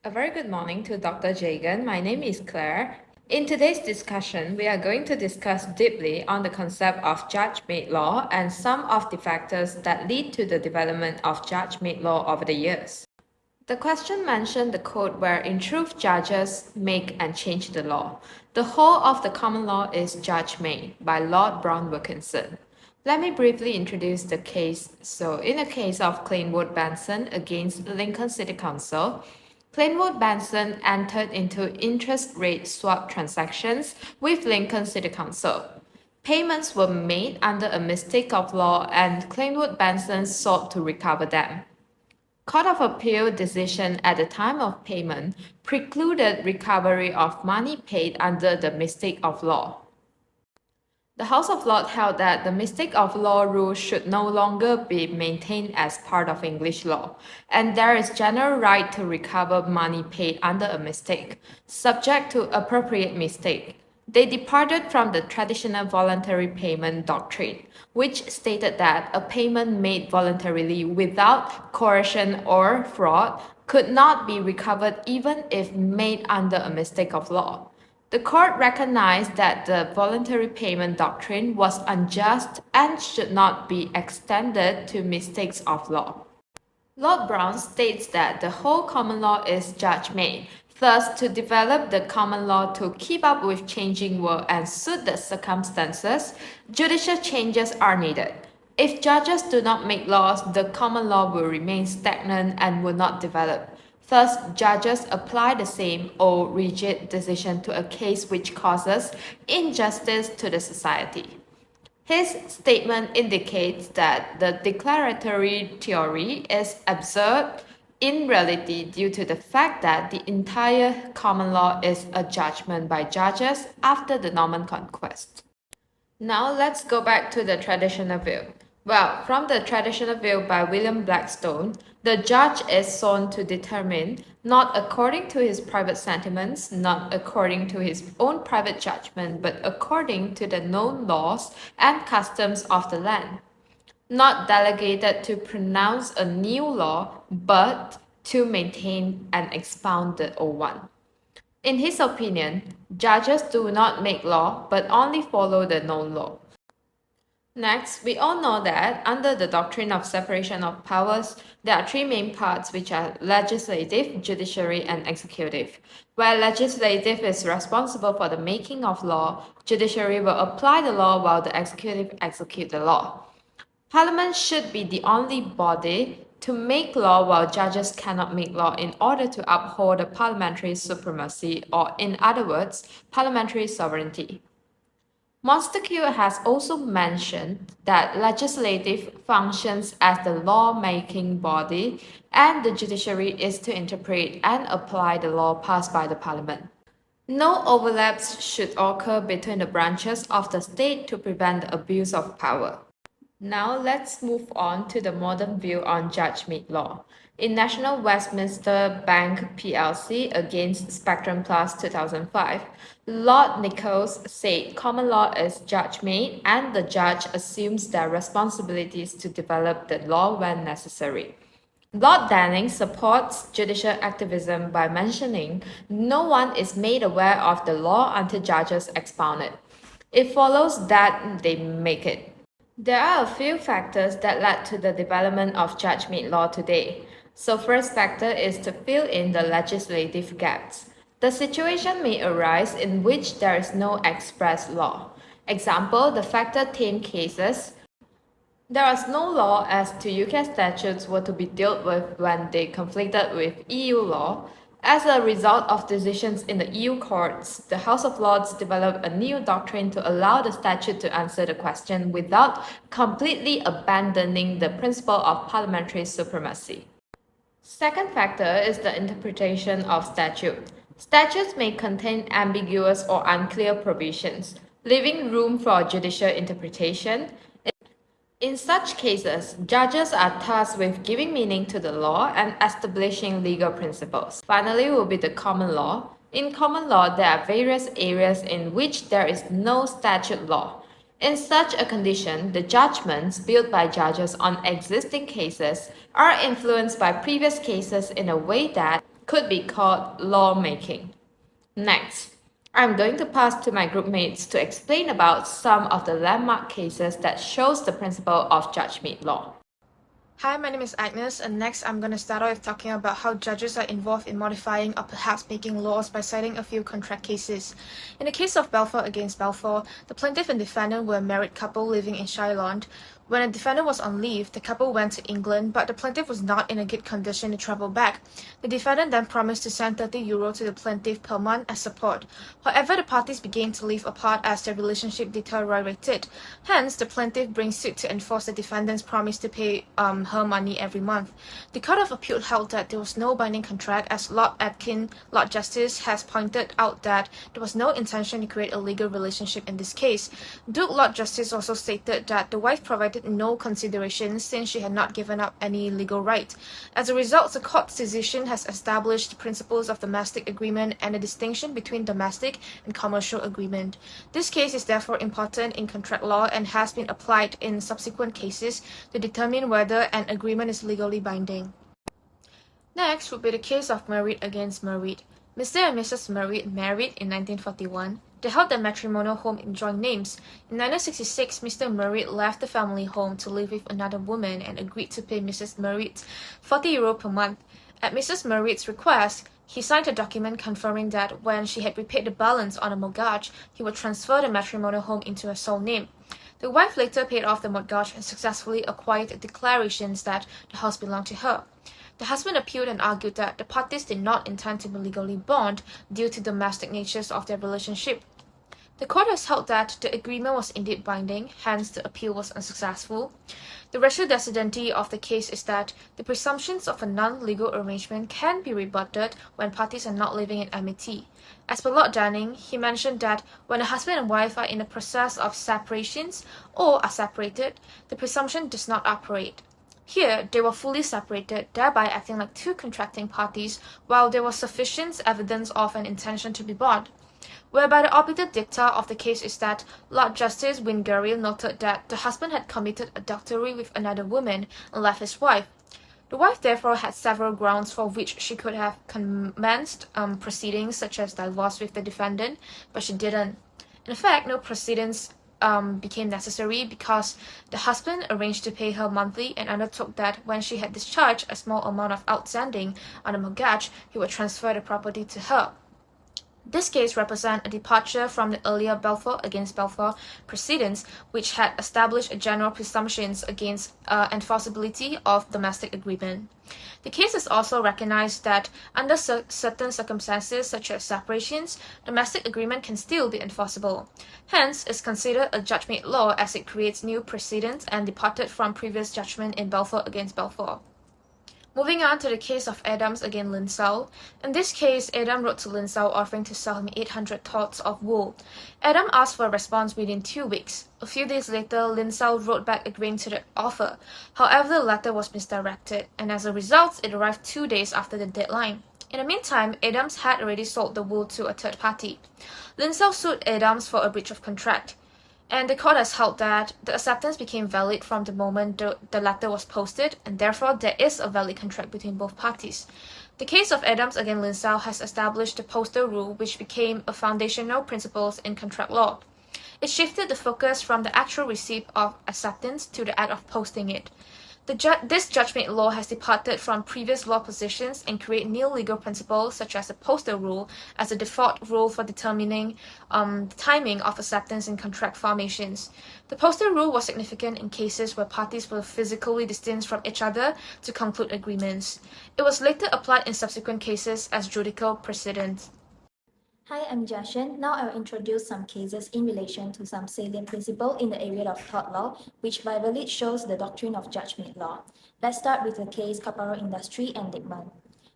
A very good morning to Dr. Jagan. My name is Claire. In today's discussion, we are going to discuss deeply on the concept of judge-made law and some of the factors that lead to the development of judge-made law over the years. The question mentioned the code where in truth judges make and change the law. The whole of the common law is judge-made by Lord Brown Wilkinson. Let me briefly introduce the case. So in the case of Plainwood Benson against Lincoln City Council, Plainwood Benson entered into interest rate swap transactions with Lincoln City Council. Payments were made under a mistake of law and Plainwood Benson sought to recover them. Court of Appeal decision at the time of payment precluded recovery of money paid under the mistake of law. The House of Lords held that the mistake of law rule should no longer be maintained as part of English law, and there is general right to recover money paid under a mistake, subject to appropriate mistake. They departed from the traditional voluntary payment doctrine, which stated that a payment made voluntarily without coercion or fraud could not be recovered even if made under a mistake of law. The court recognized that the voluntary payment doctrine was unjust and should not be extended to mistakes of law. Lord Brown states that the whole common law is judge-made. Thus, to develop the common law to keep up with changing world and suit the circumstances, judicial changes are needed. If judges do not make laws, the common law will remain stagnant and will not develop. Thus, judges apply the same or rigid decision to a case which causes injustice to the society. His statement indicates that the declaratory theory is absurd in reality due to the fact that the entire common law is a judgment by judges after the Norman conquest. Now let's go back to the traditional view. Well, from the traditional view by William Blackstone, the judge is sworn to determine, not according to his private sentiments, not according to his own private judgment, but according to the known laws and customs of the land. Not delegated to pronounce a new law, but to maintain and expound the old one. In his opinion, judges do not make law, but only follow the known law. Next, we all know that under the doctrine of separation of powers, there are three main parts, which are legislative, judiciary, and executive. Where legislative is responsible for the making of law, judiciary will apply the law while the executive execute the law. Parliament should be the only body to make law while judges cannot make law in order to uphold the parliamentary supremacy, or in other words, parliamentary sovereignty. Montesquieu has also mentioned that legislative functions as the law-making body and the judiciary is to interpret and apply the law passed by the parliament. No overlaps should occur between the branches of the state to prevent the abuse of power. Now let's move on to the modern view on judge-made law. In National Westminster Bank plc against Spectrum Plus 2005, Lord Nichols said common law is judge-made and the judge assumes their responsibilities to develop the law when necessary. Lord Denning supports judicial activism by mentioning no one is made aware of the law until judges expound it. It follows that they make it. There are a few factors that led to the development of judge-made law today. So first factor is to fill in the legislative gaps. The situation may arise in which there is no express law. Example, the factor tame cases. There is no law as to UK statutes were to be dealt with when they conflicted with EU law. As a result of decisions in the EU courts, the House of Lords developed a new doctrine to allow the statute to answer the question without completely abandoning the principle of parliamentary supremacy. Second factor is the interpretation of statute. Statutes may contain ambiguous or unclear provisions, leaving room for judicial interpretation. In such cases, judges are tasked with giving meaning to the law and establishing legal principles. Finally will be the common law. In common law, there are various areas in which there is no statute law. In such a condition, the judgments built by judges on existing cases are influenced by previous cases in a way that could be called lawmaking. Next, I'm going to pass to my group mates to explain about some of the landmark cases that shows the principle of judge-made law. Hi, my name is Agnes, and next I'm going to start off with talking about how judges are involved in modifying or perhaps making laws by citing a few contract cases. In the case of Balfour against Balfour, the plaintiff and defendant were a married couple living in Ceylon. When the defendant was on leave, the couple went to England, but the plaintiff was not in a good condition to travel back. The defendant then promised to send €30 to the plaintiff per month as support. However, the parties began to live apart as their relationship deteriorated. Hence, the plaintiff brings suit to enforce the defendant's promise to pay her money every month. The Court of Appeal held that there was no binding contract, as Lord Atkin, Lord Justice, has pointed out that there was no intention to create a legal relationship in this case. Duke Lord Justice also stated that the wife provided no consideration since she had not given up any legal right. As a result, the court's decision has established the principles of domestic agreement and the distinction between domestic and commercial agreement. This case is therefore important in contract law and has been applied in subsequent cases to determine whether an agreement is legally binding. Next would be the case of Merritt against Merritt. Mr. and Mrs. Merritt married in 1941. They held their matrimonial home in joint names. In 1966, Mr. Merritt left the family home to live with another woman and agreed to pay Mrs. Merritt €40 per month. At Mrs. Merritt's request, he signed a document confirming that when she had repaid the balance on a mortgage, he would transfer the matrimonial home into her sole name. The wife later paid off the mortgage and successfully acquired declarations that the house belonged to her. The husband appealed and argued that the parties did not intend to be legally bound due to the domestic natures of their relationship. The court has held that the agreement was indeed binding, hence the appeal was unsuccessful. The ratio decidendi of the case is that the presumptions of a non-legal arrangement can be rebutted when parties are not living in amity. As per Lord Dunning, he mentioned that when a husband and wife are in the process of separations or are separated, the presumption does not operate. Here, they were fully separated, thereby acting like two contracting parties, while there was sufficient evidence of an intention to be bound. Whereby the obiter dicta of the case is that Lord Justice Wingary noted that the husband had committed adultery with another woman and left his wife. The wife therefore had several grounds for which she could have commenced proceedings such as divorce with the defendant, but she didn't. In fact, no proceedings became necessary because the husband arranged to pay her monthly and undertook that when she had discharged a small amount of outstanding on the mortgage, he would transfer the property to her. This case represents a departure from the earlier Balfour against Balfour precedents, which had established a general presumptions against enforceability of domestic agreement. The case has also recognized that under certain circumstances, such as separations, domestic agreement can still be enforceable. Hence, is considered a judge-made law as it creates new precedents and departed from previous judgment in Balfour against Balfour. Moving on to the case of Adams against Linsau. In this case, Adam wrote to Linsau offering to sell him 800 tods of wool. Adam asked for a response within 2 weeks. A few days later, Linsau wrote back agreeing to the offer. However, the letter was misdirected, and as a result, it arrived 2 days after the deadline. In the meantime, Adams had already sold the wool to a third party. Linsau sued Adams for a breach of contract. And the court has held that the acceptance became valid from the moment the letter was posted, and therefore there is a valid contract between both parties. The case of Adams against Linsau has established the postal rule, which became a foundational principle in contract law. It shifted the focus from the actual receipt of acceptance to the act of posting it. This judgment law has departed from previous law positions and create new legal principles such as the postal rule as a default rule for determining the timing of acceptance in contract formations. The postal rule was significant in cases where parties were physically distant from each other to conclude agreements. It was later applied in subsequent cases as judicial precedent. Hi, I'm Jashan. Now I'll introduce some cases in relation to some salient principle in the area of tort law, which vividly shows the doctrine of judge-made law. Let's start with the case Caparo Industry and Dickman.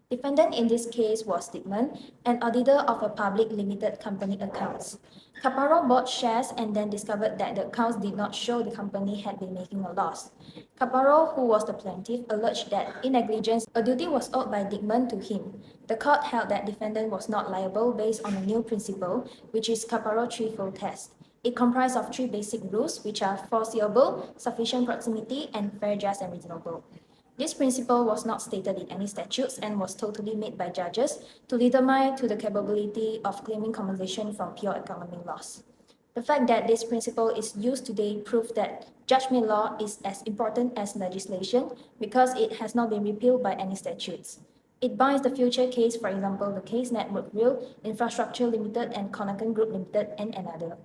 Defendant in this case was Dickman, an auditor of a public limited company accounts. Caparo bought shares and then discovered that the accounts did not show the company had been making a loss. Caparo, who was the plaintiff, alleged that in negligence, a duty was owed by Dickman to him. The court held that defendant was not liable based on a new principle, which is Caparo threefold test. It comprised of 3 basic rules, which are foreseeable, sufficient proximity, and fair, just, and reasonable. This principle was not stated in any statutes and was totally made by judges to determine to the capability of claiming compensation from pure economic loss. The fact that this principle is used today proves that judgment law is as important as legislation because it has not been repealed by any statutes. It binds the future case, for example, the case Network Rail, Infrastructure Limited, and Konakan Group Limited, and another.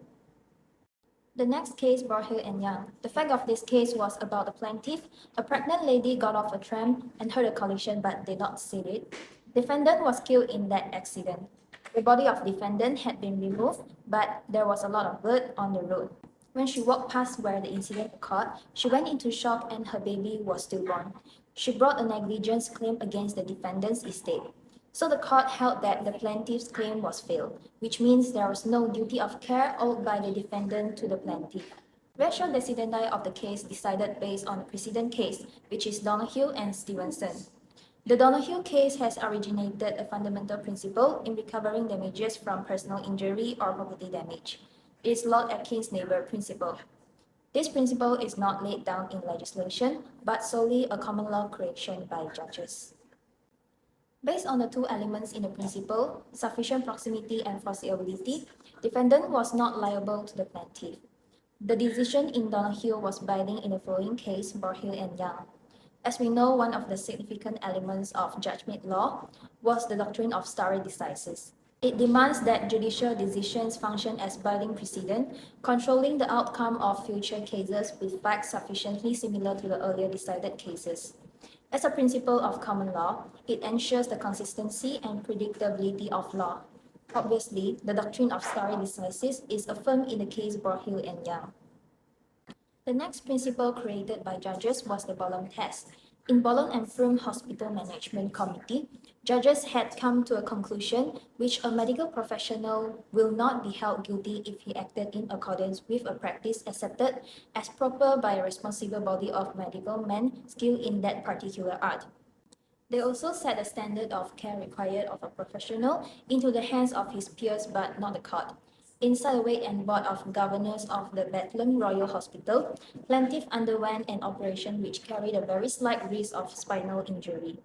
The next case, Borhill and Young. The fact of this case was about a plaintiff. A pregnant lady got off a tram and heard a collision but did not see it. Defendant was killed in that accident. The body of defendant had been removed, but there was a lot of blood on the road. When she walked past where the incident occurred, she went into shock and her baby was stillborn. She brought a negligence claim against the defendant's estate. So the court held that the plaintiff's claim was failed, which means there was no duty of care owed by the defendant to the plaintiff. Ratio decidendi of the case decided based on the precedent case, which is Donoghue and Stevenson. The Donoghue case has originated a fundamental principle in recovering damages from personal injury or property damage. It is Lord Atkin's neighbor principle. This principle is not laid down in legislation, but solely a common law creation by judges. Based on the two elements in the principle, sufficient proximity and foreseeability, defendant was not liable to the plaintiff. The decision in Donoghue was binding in the following case, Borhill and Young. As we know, one of the significant elements of judgment law was the doctrine of stare decisis. It demands that judicial decisions function as binding precedent, controlling the outcome of future cases with facts sufficiently similar to the earlier decided cases. As a principle of common law, it ensures the consistency and predictability of law. Obviously, the doctrine of stare decisis is affirmed in the case Borhill and Young. The next principle created by judges was the Bolam test. In Bolam and Froome Hospital Management Committee, judges had come to a conclusion which a medical professional will not be held guilty if he acted in accordance with a practice accepted as proper by a responsible body of medical men skilled in that particular art. They also set a standard of care required of a professional into the hands of his peers but not the court. Inside the Wait and Board of Governors of the Bethlehem Royal Hospital, plaintiff underwent an operation which carried a very slight risk of spinal injury.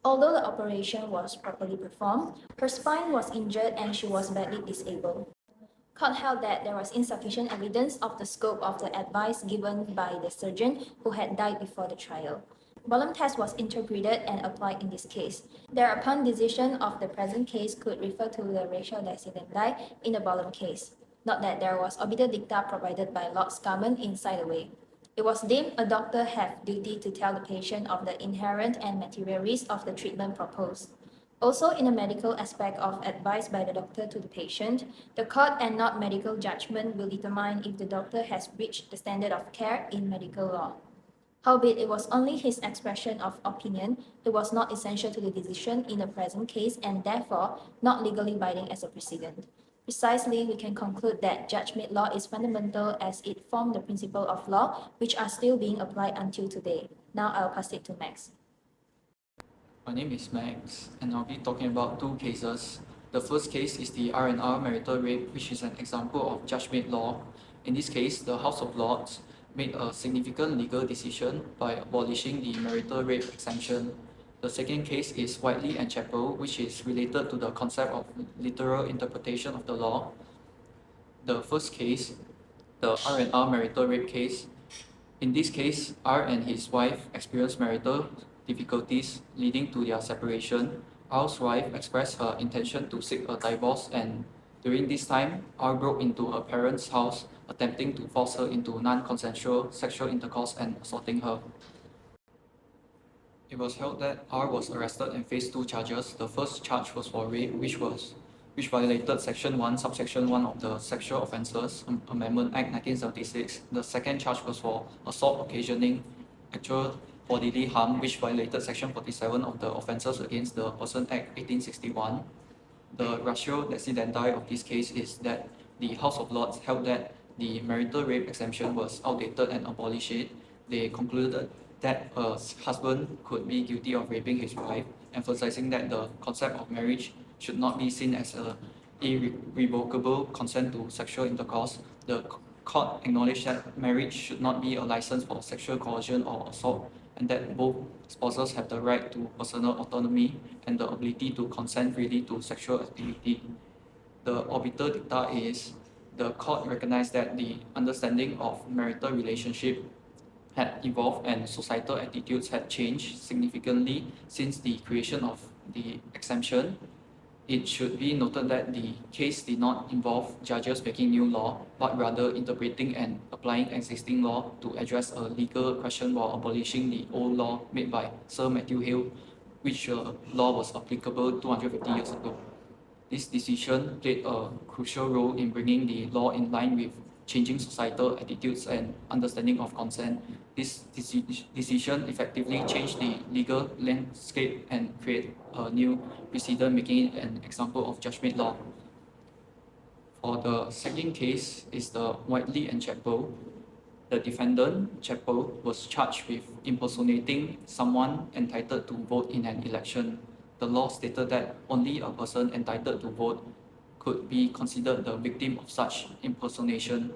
Although the operation was properly performed, her spine was injured and she was badly disabled. Court held that there was insufficient evidence of the scope of the advice given by the surgeon who had died before the trial. Bolam test was interpreted and applied in this case. Thereupon, decision of the present case could refer to the ratio decidendi in the Bolam case. Note that there was obiter dicta provided by Lord Scarman inside the way. It was deemed a doctor have duty to tell the patient of the inherent and material risk of the treatment proposed. Also, in the medical aspect of advice by the doctor to the patient, the court and not medical judgment will determine if the doctor has reached the standard of care in medical law. Howbeit, it was only his expression of opinion, it was not essential to the decision in the present case and therefore not legally binding as a precedent. Precisely, we can conclude that judgment law is fundamental as it formed the principle of law which are still being applied until today. Now I'll pass it to Max. My name is Max, and I'll be talking about two cases. The first case is the R&R marital rape, which is an example of judgment law. In this case, the House of Lords made a significant legal decision by abolishing the marital rape exemption. The second case is Whiteley and Chappell, which is related to the concept of literal interpretation of the law. The first case, the R&R marital rape case. In this case, R and his wife experienced marital difficulties leading to their separation. R's wife expressed her intention to seek a divorce, and during this time, R broke into her parents' house, attempting to force her into non-consensual sexual intercourse and assaulting her. It was held that R was arrested and faced two charges. The first charge was for rape, which violated Section 1, Subsection 1 of the Sexual Offences Amendment Act 1976. The second charge was for assault occasioning actual bodily harm, which violated Section 47 of the Offences Against the Person Act 1861. The ratio decidendi of this case is that the House of Lords held that the marital rape exemption was outdated and abolished it. They concluded that a husband could be guilty of raping his wife, emphasizing that the concept of marriage should not be seen as an irrevocable consent to sexual intercourse. The court acknowledged that marriage should not be a license for sexual coercion or assault, and that both spouses have the right to personal autonomy and the ability to consent freely to sexual activity. The obiter dicta is the court recognized that the understanding of marital relationship had evolved and societal attitudes had changed significantly since the creation of the exemption. It should be noted that the case did not involve judges making new law, but rather interpreting and applying existing law to address a legal question while abolishing the old law made by Sir Matthew Hale, which law was applicable 250 years ago. This decision played a crucial role in bringing the law in line with changing societal attitudes and understanding of consent. This decision effectively changed the legal landscape and create a new precedent, making it an example of judge-made law. For the second case is the Whiteley and Chapel. The defendant, Chapel, was charged with impersonating someone entitled to vote in an election. The law stated that only a person entitled to vote could be considered the victim of such impersonation.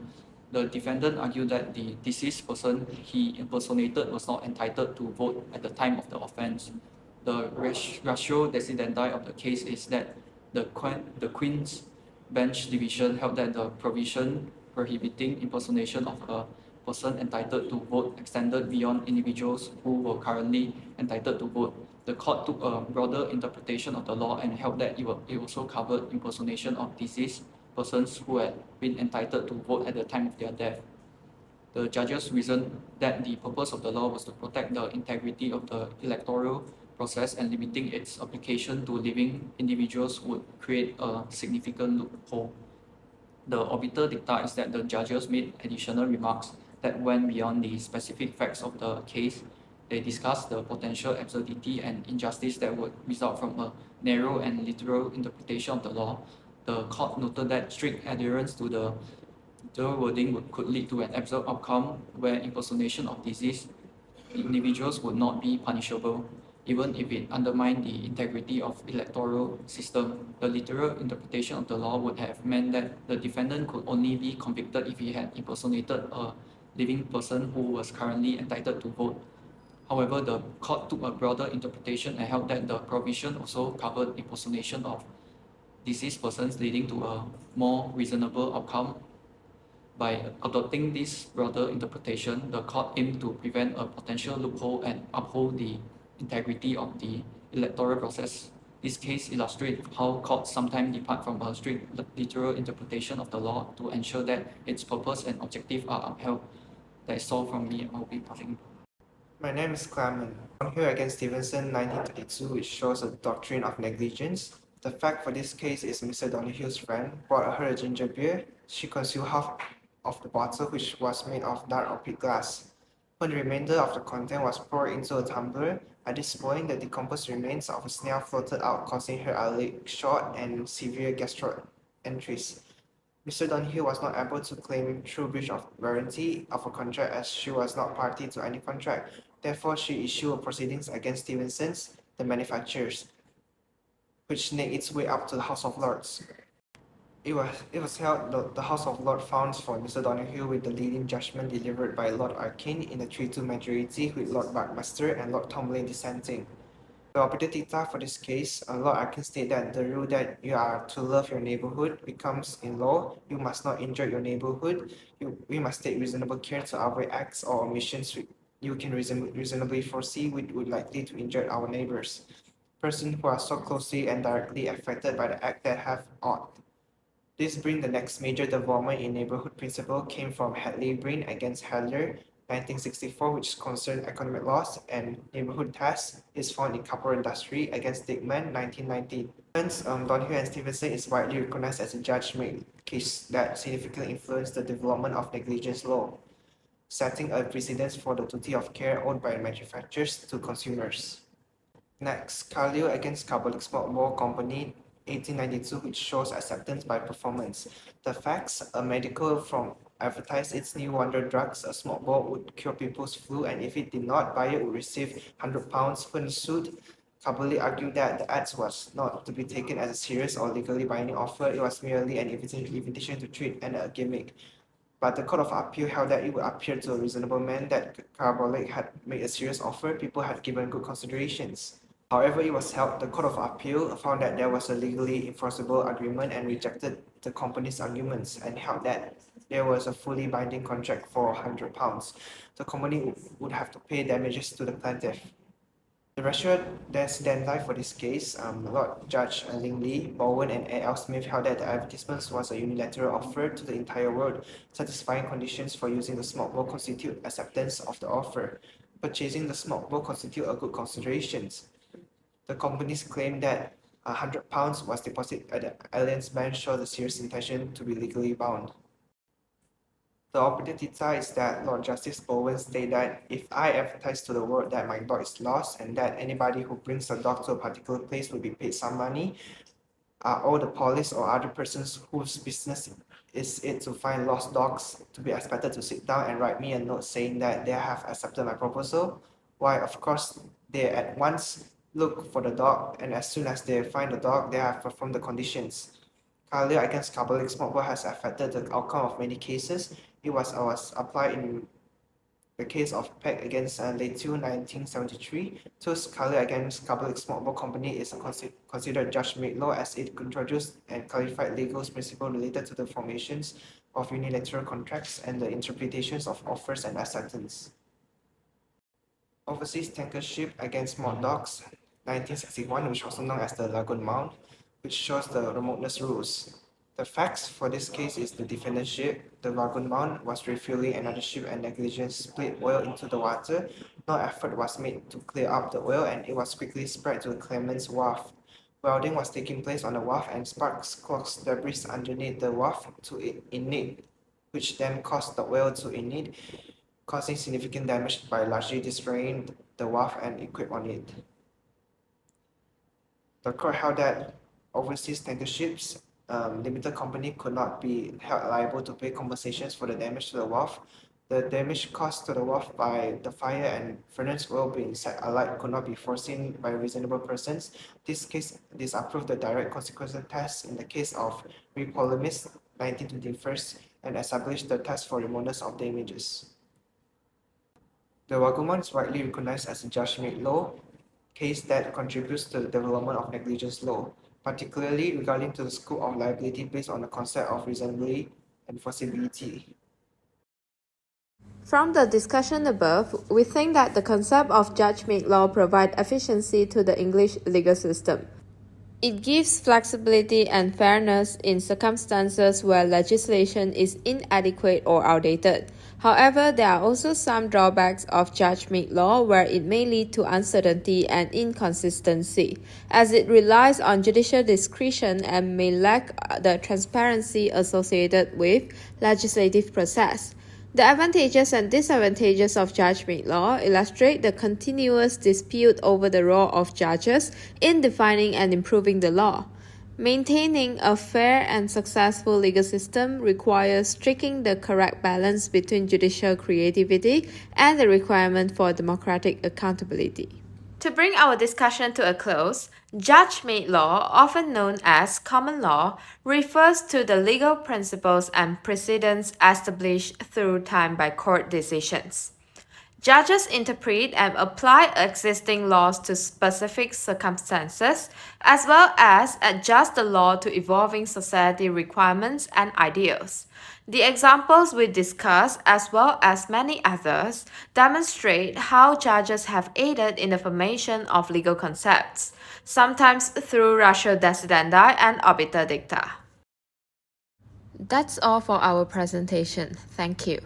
The defendant argued that the deceased person he impersonated was not entitled to vote at the time of the offence. The ratio decidendi of the case is that the Queen's Bench Division held that the provision prohibiting impersonation of a person entitled to vote extended beyond individuals who were currently entitled to vote. The court took a broader interpretation of the law and held that it also covered impersonation of deceased persons who had been entitled to vote at the time of their death. The judges reasoned that the purpose of the law was to protect the integrity of the electoral process, and limiting its application to living individuals would create a significant loophole. The obiter dicta is that the judges made additional remarks that went beyond the specific facts of the case. They discussed the potential absurdity and injustice that would result from a narrow and literal interpretation of the law. The court noted that strict adherence to the wording could lead to an absurd outcome where impersonation of deceased individuals would not be punishable, even if it undermined the integrity of electoral system. The literal interpretation of the law would have meant that the defendant could only be convicted if he had impersonated a living person who was currently entitled to vote. However, the court took a broader interpretation and held that the provision also covered impersonation of deceased persons, leading to a more reasonable outcome. By adopting this broader interpretation, the court aimed to prevent a potential loophole and uphold the integrity of the electoral process. This case illustrates how courts sometimes depart from a strict literal interpretation of the law to ensure that its purpose and objective are upheld. That is all from me. I'll be passing. My name is Clement. I'm here against Stevenson 1932, which shows a doctrine of negligence. The fact for this case is Mr. Donohue's friend brought her a ginger beer. She consumed half of the bottle, which was made of dark opaque glass. When the remainder of the content was poured into a tumbler, at this point the decomposed remains of a snail floated out, causing her a leg short and severe gastroenteritis. Mr. Donohue was not able to claim true breach of warranty of a contract as she was not party to any contract. Therefore, she issued proceedings against Stevenson's, the manufacturers, which made its way up to the House of Lords. It was held that the House of Lords found for Mr. Donohue, with the leading judgment delivered by Lord Arkane in a 3-2 majority, with Lord Buckmaster and Lord Tomlin dissenting. The obiter dicta for this case, Lord Arkane stated that the rule that you are to love your neighborhood becomes in law. You must not injure your neighborhood. We must take reasonable care to avoid acts or omissions you can reasonably foresee would likely to injure our neighbors, persons who are so closely and directly affected by the act that have ought. This brings the next major development in neighborhood principle came from Hadley Breen against Hadler, 1964, which concerned economic loss, and neighborhood tax is found in Copper Industry against Dickman, 1990. Hence, Donohue and Stevenson is widely recognized as a judge-made case that significantly influenced the development of negligence law, setting a precedent for the duty of care owed by manufacturers to consumers. Next, Carlyle against Carbolic Smoke Ball Company, 1892, which shows acceptance by performance. The facts: a medical firm advertised its new wonder drugs, a smoke ball would cure people's flu, and if it did not, buyer would receive £100. When sued, Carbolic argued that the ads was not to be taken as a serious or legally binding offer. It was merely an invitation to treat and a gimmick. but the Court of Appeal held that it would appear to a reasonable man that Carbolic had made a serious offer, people had given good considerations. However, it was held the Court of Appeal found that there was a legally enforceable agreement and rejected the company's arguments and held that there was a fully binding contract for £100. The company would have to pay damages to the plaintiff. The rationale then lie for this case. Lord Judge Lingley, Bowen, and ELS Smith held that the advertisement was a unilateral offer to the entire world, satisfying conditions for using the smoke bowl constitute acceptance of the offer. Purchasing the smoke bowl constitute a good consideration. The company's claim that £100 was deposited at the Alliance Bank shows a serious intention to be legally bound. The operative data is that Lord Justice Bowen stated that if I advertise to the world that my dog is lost and that anybody who brings a dog to a particular place will be paid some money, all the police or other persons whose business is it to find lost dogs to be expected to sit down and write me a note saying that they have accepted my proposal, why of course they at once look for the dog, and as soon as they find the dog, they have performed the conditions. Carlier against Carbolic smoke bowl has affected the outcome of many cases. It was applied in the case of Peck against Letu 1973. Thus, Carlier against Carbolic smoke bowl company is considered judge-made law as it introduced and clarified legal principles related to the formations of unilateral contracts and the interpretations of offers and acceptance. Overseas tanker ship against Mont Dogs 1961, which was also known as the Lagoon Mount, which shows the remoteness rules. The facts for this case is the defendant ship, the Lagoon Mount, was refueling another ship and negligence split oil into the water. No effort was made to clear up the oil and it was quickly spread to the claimant's wharf. Welding was taking place on the wharf and sparks caused debris underneath the wharf to ignite, which then caused the oil to ignite, causing significant damage by largely destroying the wharf and equipment on it. The court held that overseas tanker ships limited company could not be held liable to pay compensations for the damage to the wharf. The damage caused to the wharf by the fire and furnace oil being set alight could not be foreseen by reasonable persons. This case disapproved the direct consequences test in the case of Repolymis 1921 and established the test for remoteness of damages. The Wagumon is widely recognized as a judge-made law case that contributes to the development of negligence law, particularly regarding to the scope of liability based on the concept of reasonably enforceability. From the discussion above, we think that the concept of judge-made law provides efficiency to the English legal system. It gives flexibility and fairness in circumstances where legislation is inadequate or outdated. However, there are also some drawbacks of judge-made law where it may lead to uncertainty and inconsistency, as it relies on judicial discretion and may lack the transparency associated with legislative process. The advantages and disadvantages of judge-made law illustrate the continuous dispute over the role of judges in defining and improving the law. Maintaining a fair and successful legal system requires striking the correct balance between judicial creativity and the requirement for democratic accountability. To bring our discussion to a close, judge-made law, often known as common law, refers to the legal principles and precedents established through time by court decisions. Judges interpret and apply existing laws to specific circumstances, as well as adjust the law to evolving society requirements and ideals. The examples we discuss, as well as many others, demonstrate how judges have aided in the formation of legal concepts, sometimes through ratio decidendi and obiter dicta. That's all for our presentation. Thank you.